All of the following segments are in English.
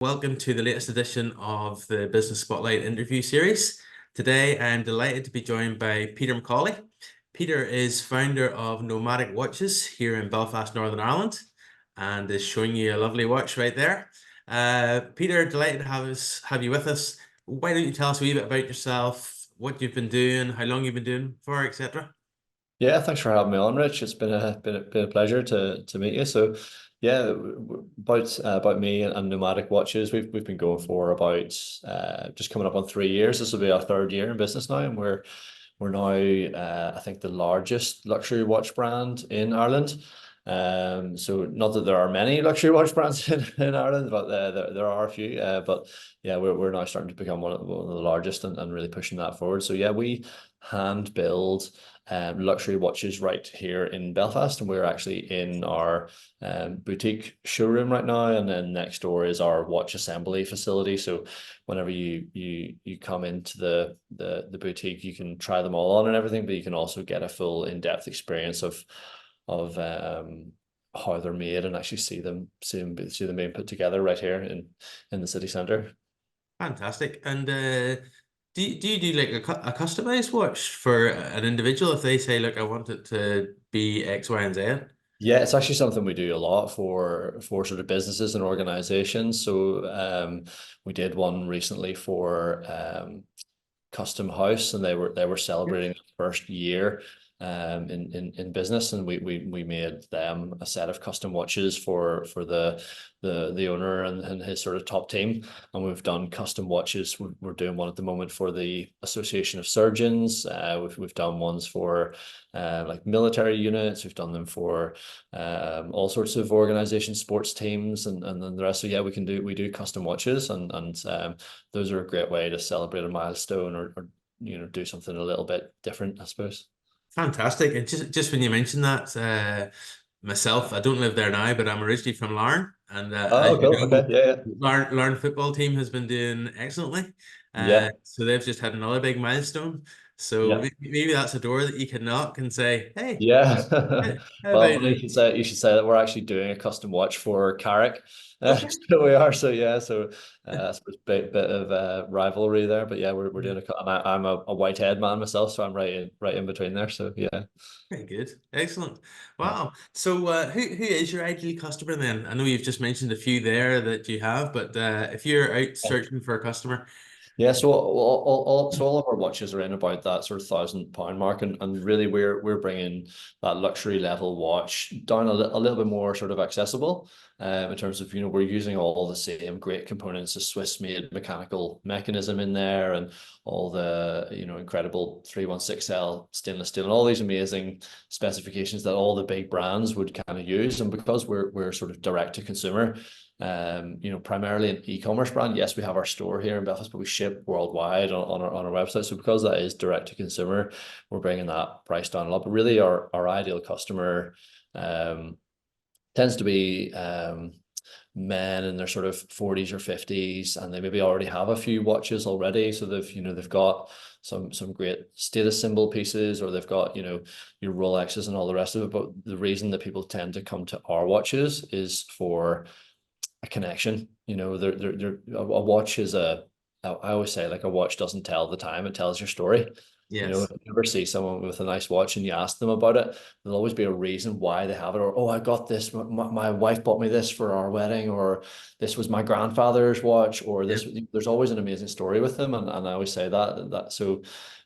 Welcome to the latest edition of the Business Spotlight interview series. Today, I'm delighted to be joined by Peter McAuley. Peter is founder of Nomadic Watches here in Belfast, Northern Ireland, and is showing you a lovely watch right there. Peter, delighted to have you with us. Why don't you tell us a wee bit about yourself, what you've been doing, how long you've been doing for, etc. Yeah, thanks for having me on, Rich. It's been a pleasure to meet you. So, yeah, about me and Nomadic Watches, we've been going for about just coming up on 3 years. This will be our third year in business now, and we're now I think the largest luxury watch brand in Ireland. So not that there are many luxury watch brands in Ireland, but there are a few. But yeah, we're now starting to become one of the largest and really pushing that forward. So yeah, we hand build luxury watches right here in Belfast, and we're actually in our boutique showroom right now, and then next door is our watch assembly facility. So whenever you come into the boutique, you can try them all on and everything, but you can also get a full in-depth experience of how they're made and actually see them being put together right here in the city centre. Fantastic. And do you do like a customized watch for an individual if they say, look, I want it to be X, Y, and Z? Yeah, it's actually something we do a lot for sort of businesses and organizations. So we did one recently for Custom House, and they were celebrating the first year in business, and we made them a set of custom watches for the owner and his sort of top team. And we've done custom watches. We're doing one at the moment for the Association of Surgeons. We've done ones for like military units. We've done them for all sorts of organizations, sports teams, and then the rest. So yeah, we do custom watches, and those are a great way to celebrate a milestone or do something a little bit different, I suppose. Fantastic. And just when you mentioned that, myself, I don't live there now, but I'm originally from Larne. And as Oh, you cool. Okay. know, Yeah, yeah. Larne football team has been doing excellently. Yeah. So they've just had another big milestone. So Yeah. maybe that's a door that you can knock and say, hey, Yeah. how Well, about funny you should say that we're actually doing a custom watch for Carrick. okay. So we are. So yeah. So I suppose bit of rivalry there, but yeah, we're doing and I'm a Whitehead man myself, so I'm right in between there. So yeah. Very good. Excellent. Wow. So who is your ideal customer then? I know you've just mentioned a few there that you have, but if you're out Yeah. searching for a customer, Yeah, so all of our watches are in about that sort of £1,000 mark, and really we're bringing that luxury level watch down a little bit more sort of accessible, in terms of we're using all the same great components, a Swiss made mechanical mechanism in there, and all the incredible 316L stainless steel and all these amazing specifications that all the big brands would kind of use, and because we're sort of direct to consumer. Primarily an e-commerce brand. Yes, we have our store here in Belfast, but we ship worldwide on our website. So because that is direct to consumer, we're bringing that price down a lot. But really, our ideal customer tends to be men in their sort of 40s or 50s, and they maybe already have a few watches already. So they've got some great status symbol pieces, or they've got your Rolexes and all the rest of it. But the reason that people tend to come to our watches is for a connection. A watch is I always say, like, a watch doesn't tell the time, it tells your story. yes. If you ever see someone with a nice watch and you ask them about it, there'll always be a reason why they have it. Or, oh, I got this, my wife bought me this for our wedding, or this was my grandfather's watch, or Yeah. this. There's always an amazing story with them, and I always say that. So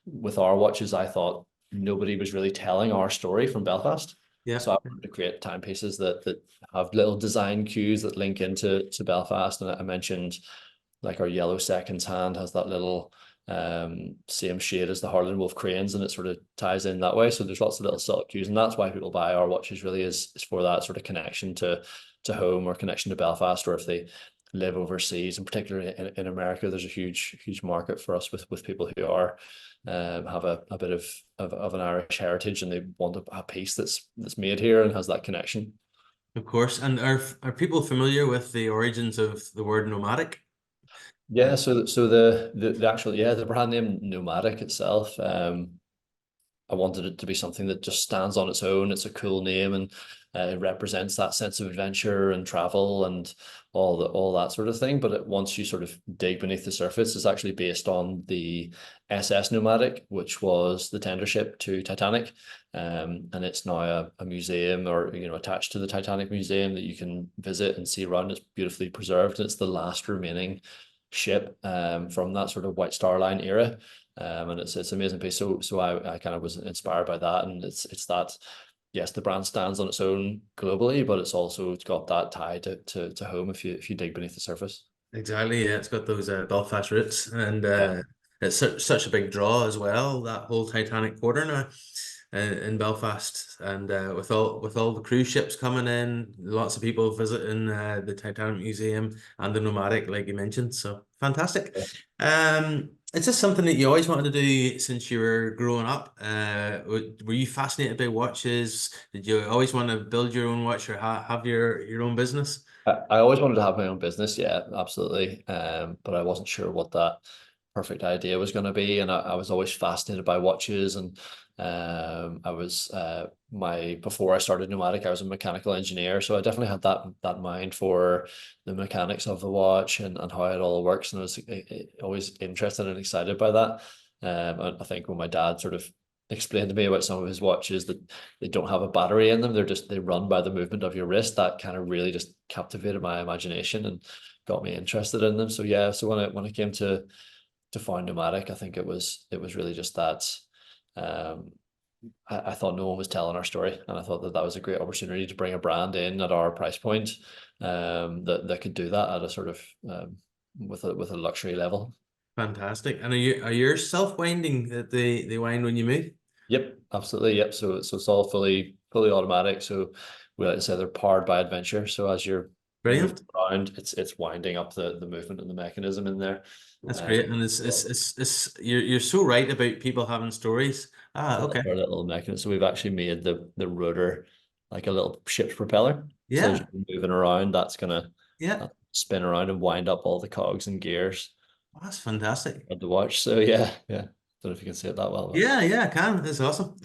with our watches, I thought nobody was really telling our story from Belfast. Yeah. So I wanted to create timepieces that have little design cues that link into Belfast. And I mentioned, like, our yellow seconds hand has that little same shade as the Harlan Wolf cranes, and it sort of ties in that way. So there's lots of little subtle cues, and that's why people buy our watches, really is for that sort of connection to home, or connection to Belfast, or if they live overseas, and particularly in America, there's a huge market for us with people who are have a bit of an Irish heritage, and they want a piece that's made here and has that connection. Of course. And are people familiar with the origins of the word nomadic? Uh, Yeah, so the actual, yeah, the brand name Nomadic itself, I wanted it to be something that just stands on its own. It's a cool name, and it represents that sense of adventure and travel and all that sort of thing. But once you sort of dig beneath the surface, it's actually based on the SS Nomadic, which was the tender ship to Titanic. And it's now a museum, or attached to the Titanic Museum, that you can visit and see around. It's beautifully preserved, and it's the last remaining ship from that sort of White Star Line era. And it's an amazing piece. So I kind of was inspired by that, and it's that, yes, the brand stands on its own globally, but it's got that tie to home if you dig beneath the surface. Exactly, yeah, it's got those Belfast roots, and Yeah. it's such a big draw as well. That whole Titanic quarter now in Belfast, and with all the cruise ships coming in, lots of people visiting the Titanic Museum and the Nomadic, like you mentioned. So fantastic. Is this something that you always wanted to do since you were growing up? Were you fascinated by watches? Did you always want to build your own watch or have your own business? I always wanted to have my own business, yeah, absolutely. But I wasn't sure what that perfect idea was going to be, and I was always fascinated by watches, and I was my before I started Nomadic, I was a mechanical engineer, so I definitely had that mind for the mechanics of the watch and how it all works, and I was always interested and excited by that. And I think when my dad sort of explained to me about some of his watches that they don't have a battery in them, they run by the movement of your wrist, that kind of really just captivated my imagination and got me interested in them. So yeah, so when it came to find Nomadic, I think it was really just that. um I thought no one was telling our story, and I thought that was a great opportunity to bring a brand in at our price point, that could do that at a sort of with a luxury level. Fantastic. And are you self-winding that they wind when you move? Yep, absolutely. Yep. So it's all fully automatic. So we like to say they're powered by adventure. So as you're moving Brilliant. around, it's winding up the movement and the mechanism in there. That's Um, great. And you're so right about people having stories. Ah, so okay. that's our little mechanism. So we've actually made the rotor like a little ship's propeller. So as Yeah. you're moving around, that's gonna Yeah. spin around and wind up all the cogs and gears Oh, that's fantastic. of the watch. So yeah, yeah. Don't know if you can see it that well, but Yeah, yeah, I can. That's awesome.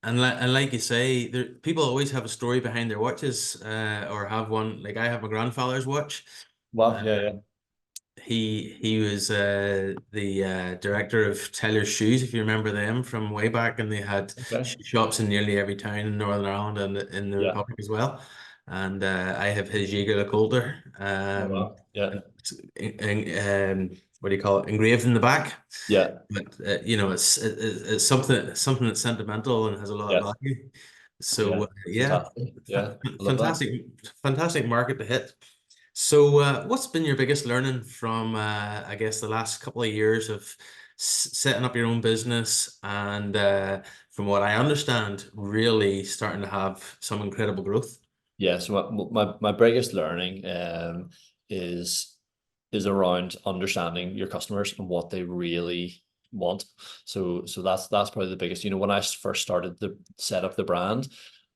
And like you say, people always have a story behind their watches, or have one. Like I have my grandfather's watch. wow, Uh, yeah, yeah. he was the director of Taylor's Shoes, if you remember them from way back, and they had Okay. shoe shops in nearly every town in Northern Ireland and in the Yeah. Republic as well. And I have his Jaeger LeCoultre, Oh wow. Yeah. and what do you call it? Engraved in the back. Yeah. But it's something that's sentimental and has a lot of Yeah. value. Yeah. So yeah, Fantastic. Yeah. I love that. fantastic, fantastic market to hit. So, what's been your biggest learning from, I guess, the last couple of years of setting up your own business and, from what I understand, really starting to have some incredible growth? Yeah, so my biggest learning is around understanding your customers and what they really want. So that's probably the biggest. When I first started to set up the brand,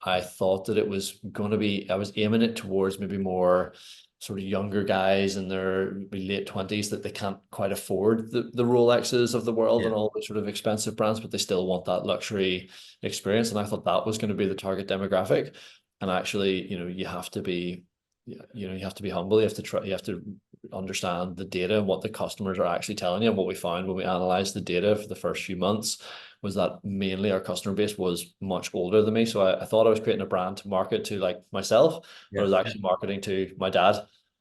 I thought that it was going to be, I was aiming it towards maybe more sort of younger guys in their maybe late 20s, that they can't quite afford the Rolexes of the world Yeah, and all the sort of expensive brands, but they still want that luxury experience. And I thought that was going to be the target demographic. And actually, you have to be, you have to be humble. You have to try, you have to understand the data and what the customers are actually telling you. And what we found when we analyzed the data for the first few months was that mainly our customer base was much older than me. So I thought I was creating a brand to market to like myself, but I yeah, was yeah. actually marketing to my dad,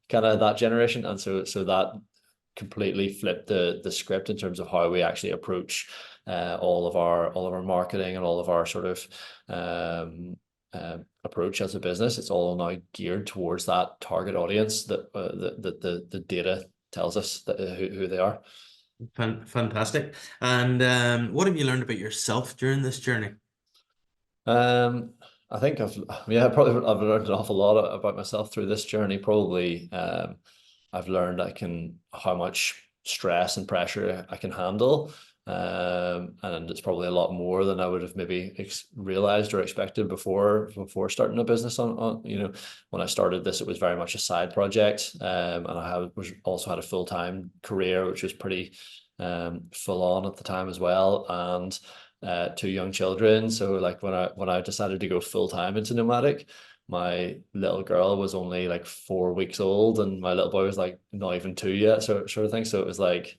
kind of that generation. And so that completely flipped the script in terms of how we actually approach all of our marketing and all of our sort of approach as a business. It's all now geared towards that target audience that the data tells us that who they are. Fantastic. And what have you learned about yourself during this journey? Um, I think I've learned an awful lot about myself through this journey. Probably, I've learned how much stress and pressure I can handle. And it's probably a lot more than I would have maybe realized or expected before starting a business when I started this, it was very much a side project. And was also had a full-time career, which was pretty full on at the time as well. And two young children. So like when I decided to go full time into Nomadic, my little girl was only like 4 weeks old, and my little boy was like not even two yet, so sort of thing. So it was like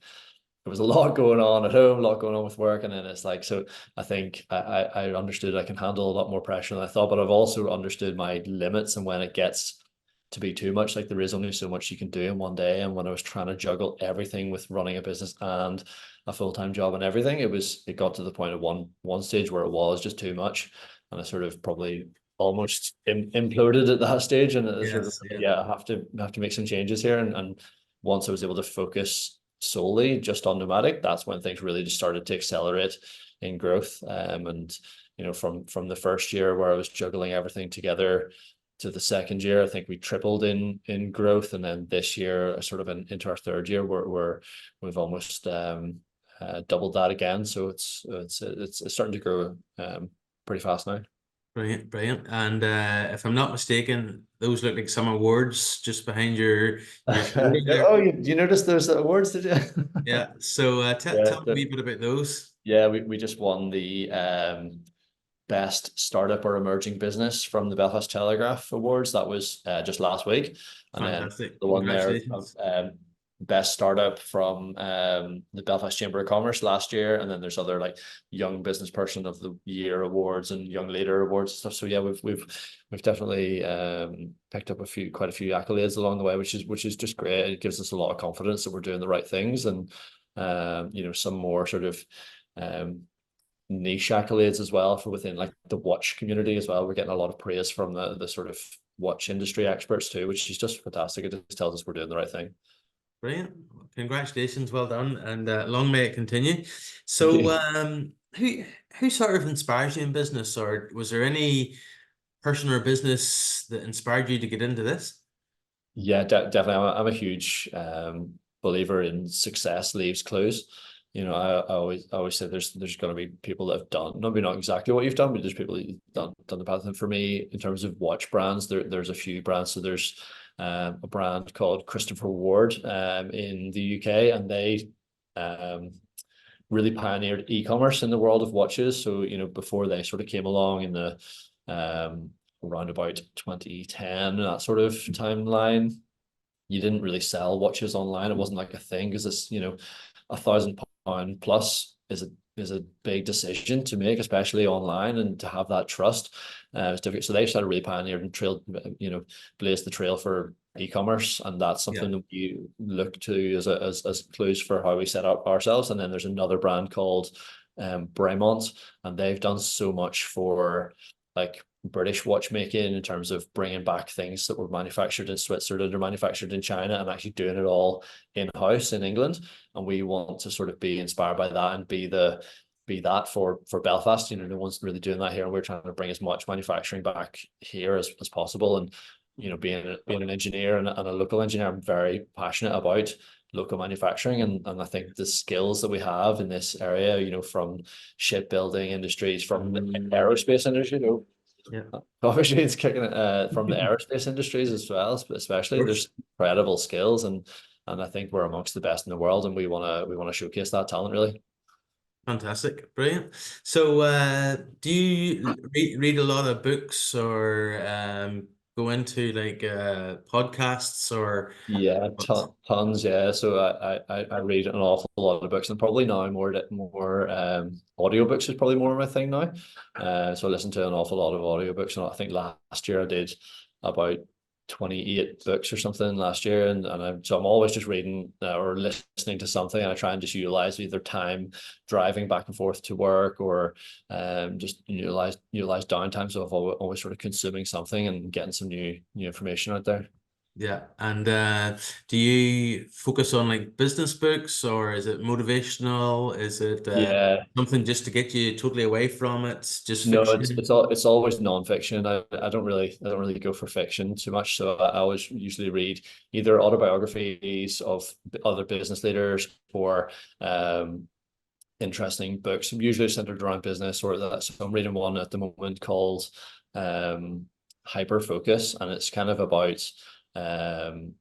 there was a lot going on at home, a lot going on with work, and then it's like, so I think I understood I can handle a lot more pressure than I thought, but I've also understood my limits and when it gets to be too much. Like there is only so much you can do in one day, and when I was trying to juggle everything with running a business and a full-time job and everything, it got to the point of one stage where it was just too much, and I sort of probably almost imploded at that stage, and it sort of, Yes, yeah. yeah, I have to make some changes here, and once I was able to focus solely just on Nomadic, that's when things really just started to accelerate in growth. And from the first year where I was juggling everything together to the second year, I think we tripled in growth, and then this year, sort of into our third year, we've almost doubled that again. So it's starting to grow pretty fast now. Brilliant, brilliant. And if I'm not mistaken, those look like some awards just behind your shoulder there. Oh, you noticed there's awards, did you? Yeah. So Yeah, tell me a wee bit about those. yeah, we just won the best startup or emerging business from the Belfast Telegraph Awards. That was just last week, and then Fantastic. the one there of Congratulations. best startup from the Belfast Chamber of Commerce last year, and then there's other like young business person of the year awards and young leader awards and stuff. So yeah, we've definitely picked up quite a few accolades along the way, which is just great. It gives us a lot of confidence that we're doing the right things, and some more sort of um niche accolades as well for within like the watch community as well. We're getting a lot of praise from the sort of watch industry experts too, which is just fantastic. It just tells us we're doing the right thing. Brilliant. Congratulations. Well done. And long may it continue. Thank So you. who sort of inspires you in business, or was there any person or business that inspired you to get into this? Yeah, definitely. I'm a huge believer in success leaves clues. I always say there's going to be people that have done maybe not exactly what you've done, but there's people that have done the path. And for me, in terms of watch brands, there's a few brands. So there's a brand called Christopher Ward in the UK, and they um really pioneered e-commerce in the world of watches. So before they sort of came along in the um around about 2010, that sort of timeline, you didn't really sell watches online. It wasn't like a thing, because it's £1,000 plus is a big decision to make, especially online, and to have that trust is difficult. So they started really pioneered and trailed, blazed the trail for e-commerce, and that's Yeah. something that we look to as clues for how we set up ourselves. And then there's another brand called Bremont, and they've done so much for like British watchmaking in terms of bringing back things that were manufactured in Switzerland or manufactured in China and actually doing it all in-house in England. And we want to sort of be inspired by that and be that for Belfast. No one's really doing that here, and we're trying to bring as much manufacturing back here as possible. And being an engineer and a local engineer, I'm very passionate about local manufacturing, and I think the skills that we have in this area, from shipbuilding industries, from the aerospace industry, Yeah. obviously it's kicking it from the aerospace industries as well, Of especially course. there's incredible skills, and I think we're amongst the best in the world, and we want to showcase that talent really. Fantastic. Brilliant. So do you read a lot of books, or go into like podcasts, or Yeah, what? tons. Yeah, so I read an awful lot of books, and probably now more audiobooks is probably more of my thing now. So I listen to an awful lot of audiobooks, and I think last year I did about 28 books or something last year, and I'm always just reading or listening to something, and I try and just utilize either time driving back and forth to work, or just utilize downtime. So I'm always sort of consuming something and getting some new information out there. Yeah. And do you focus on like business books, or is it motivational? Is it Yeah, something just to get you totally away from it? Just no, it's fiction? all it's always nonfiction. I don't really go for fiction too much. So I always usually read either autobiographies of other business leaders, or interesting books. I'm usually centered around business, or that. So I'm reading one at the moment called Hyper Focus, and it's kind of about um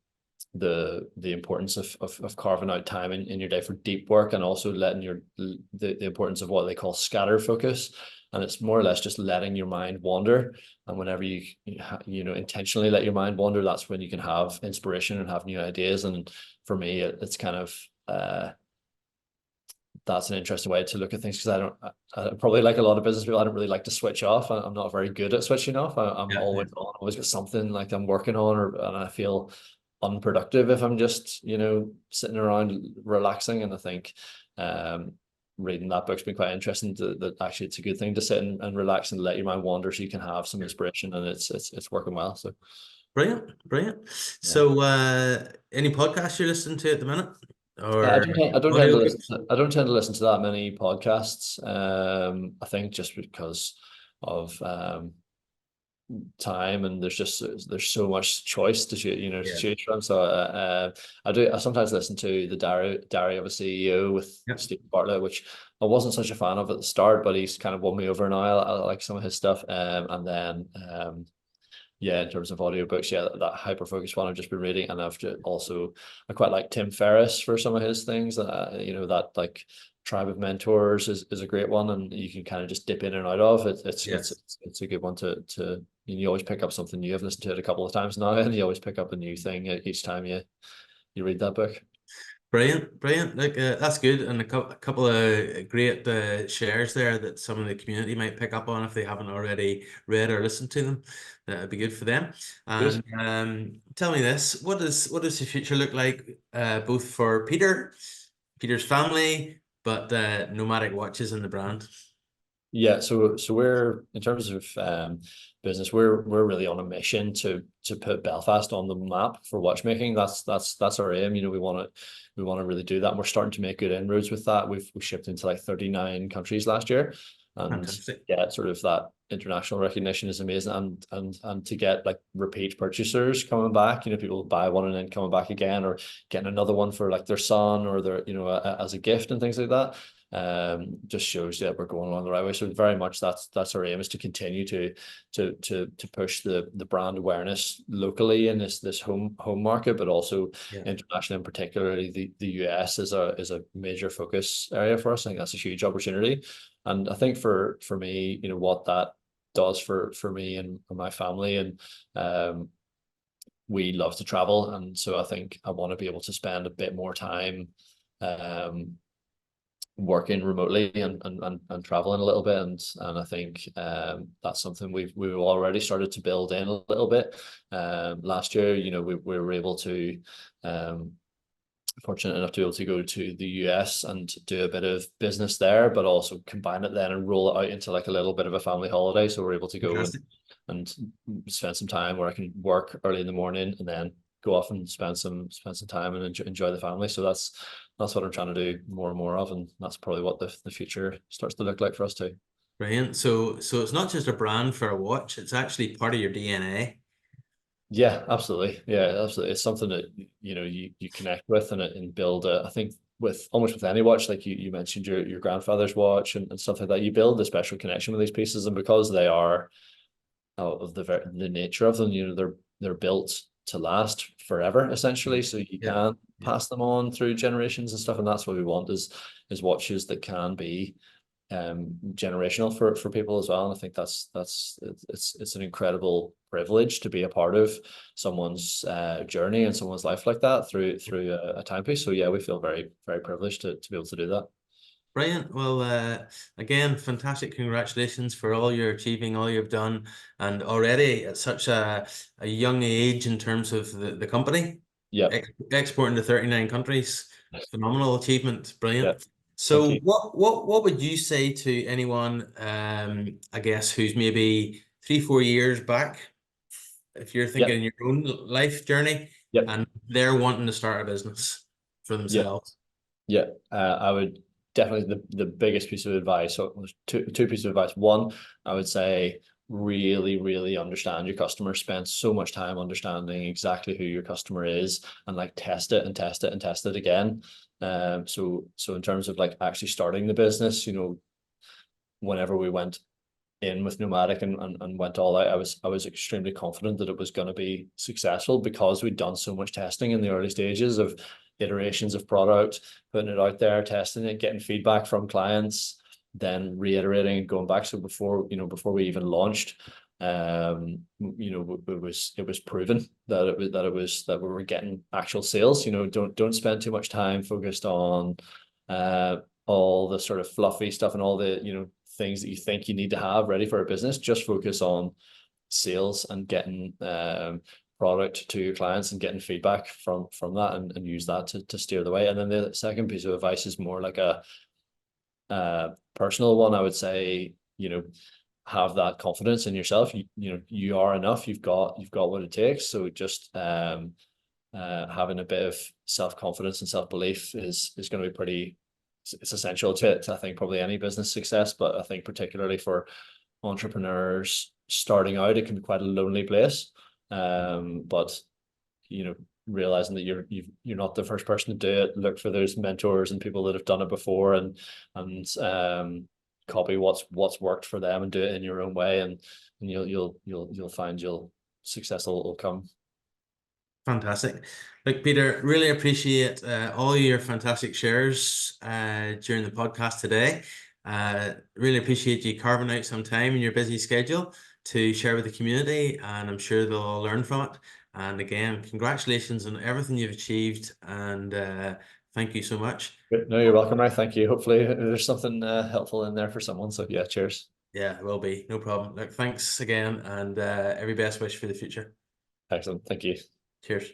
the importance of carving out time in your day for deep work, and also letting the importance of what they call scatter focus. And it's more or less just letting your mind wander. And whenever you intentionally let your mind wander, that's when you can have inspiration and have new ideas. And for me, it's kind of that's an interesting way to look at things, because I probably, like a lot of business people, I don't really like to switch off. I'm not very good at switching off. I'm Yeah, always on, always got something like I'm working on, and I feel unproductive if I'm just sitting around relaxing. And I think reading that book's been quite interesting. That actually it's a good thing to sit and relax and let your mind wander, so you can have some inspiration, and it's working well. So brilliant, brilliant. yeah. So, any podcasts you're listening to at the minute, or I don't tend to listen. audiobooks? I don't tend to listen to that many podcasts. I think just because of time, and there's so much choice to Yeah, choose from. So I sometimes listen to the Diary of a CEO with yeah, Steve Bartlett, which I wasn't such a fan of at the start, but he's kind of won me over now. I like some of his stuff. And then yeah, in terms of audiobooks, yeah, that hyper focus one I've just been reading. And I quite like Tim Ferriss for some of his things. That like Tribe of Mentors is a great one, and you can kind of just dip in and out of it. yes. It's a good one to you always pick up something new. I've listened to it a couple of times now, and you always pick up a new thing each time you read that book. Brilliant, brilliant. Like that's good, and a couple of great shares there that some of the community might pick up on if they haven't already read or listened to them. That'd be good for them. Good. And tell me this: what does the future look like, both for Peter's family, but Nomadic Watches and the brand? Yeah, so we're, in terms of business, we're really on a mission to put Belfast on the map for watchmaking. That's our aim. We want to really do that. And we're starting to make good inroads with that. We shipped into like 39 countries last year, and Fantastic. yeah, sort of that international recognition is amazing. And to get like repeat purchasers coming back, people buy one and then coming back again, or getting another one for like their son, or their as a gift and things like that, just shows that we're going along the right way. So very much that's our aim, is to continue to push the brand awareness locally in this home market, but also Yeah. internationally, and particularly the US is a major focus area for us. I think that's a huge opportunity. And I think for me, what that does for me and my family, and we love to travel, and so I think I want to be able to spend a bit more time working remotely and traveling a little bit, and I think that's something we've already started to build in a little bit. Last year, we were able to fortunate enough to be able to go to the US and do a bit of business there, but also combine it then and roll it out into like a little bit of a family holiday. So we're able to go Fantastic. and spend some time where I can work early in the morning, and then go off and spend some time and enjoy the family. So that's what I'm trying to do more and more of, and that's probably what the future starts to look like for us too. Brilliant. So it's not just a brand for a watch; it's actually part of your DNA. Yeah, absolutely. Yeah, absolutely. It's something that you connect with, and build I think with any watch, like you mentioned your grandfather's watch and stuff like that, you build a special connection with these pieces. And because they are of the nature of them, they're built to last forever, essentially. So you Yeah. can Yeah. pass them on through generations and stuff. And that's what we want, is watches that can be generational for people as well. And I think it's an incredible privilege to be a part of someone's journey and someone's life like that through a timepiece. So yeah, we feel very, very privileged to be able to do that. Brilliant. Well, again, fantastic. Congratulations for all you're achieving, all you've done, and already at such a young age in terms of the company, Yeah. exporting to 39 countries. Phenomenal achievement. Yeah. Brilliant. Thank So you. what would you say to anyone, I guess, who's maybe 3-4 years back, if you're Yeah. thinking in your own life journey Yeah. and they're wanting to start a business for Yeah. themselves? Yeah, I would definitely, the biggest piece of advice. So there's two pieces of advice. One, I would say really, really understand your customer. Spend so much time understanding exactly who your customer is, and like test it and test it and test it again. So in terms of like actually starting the business, whenever we went in with Nomadic and went all out, I was extremely confident that it was going to be successful because we'd done so much testing in the early stages of iterations of product, putting it out there, testing it, getting feedback from clients, then reiterating and going back. So before we even launched, it was proven that we were getting actual sales. Don't spend too much time focused on all the sort of fluffy stuff and all the things that you think you need to have ready for a business. Just focus on sales and getting product to your clients and getting feedback from that, and use that to steer the way. And then the second piece of advice is more like a personal one. I would say, have that confidence in yourself. You are enough. You've got what it takes. So just having a bit of self-confidence and self-belief is going to be it's essential to I think probably any business success, but I think particularly for entrepreneurs starting out, it can be quite a lonely place. But realizing that you're not the first person to do it, look for those mentors and people that have done it before, and copy what's worked for them and do it in your own way, and you'll find success will come. Fantastic. Look, Peter, really appreciate all your fantastic shares during the podcast today. Really appreciate you carving out some time in your busy schedule to share with the community, and I'm sure they'll all learn from it. And again, congratulations on everything you've achieved, and thank you so much. No, you're welcome, Ray. Thank you. Hopefully there's something helpful in there for someone. So yeah, cheers. Yeah, it will be. No problem. Look, thanks again, and every best wish for the future. Excellent. Thank you. Cheers.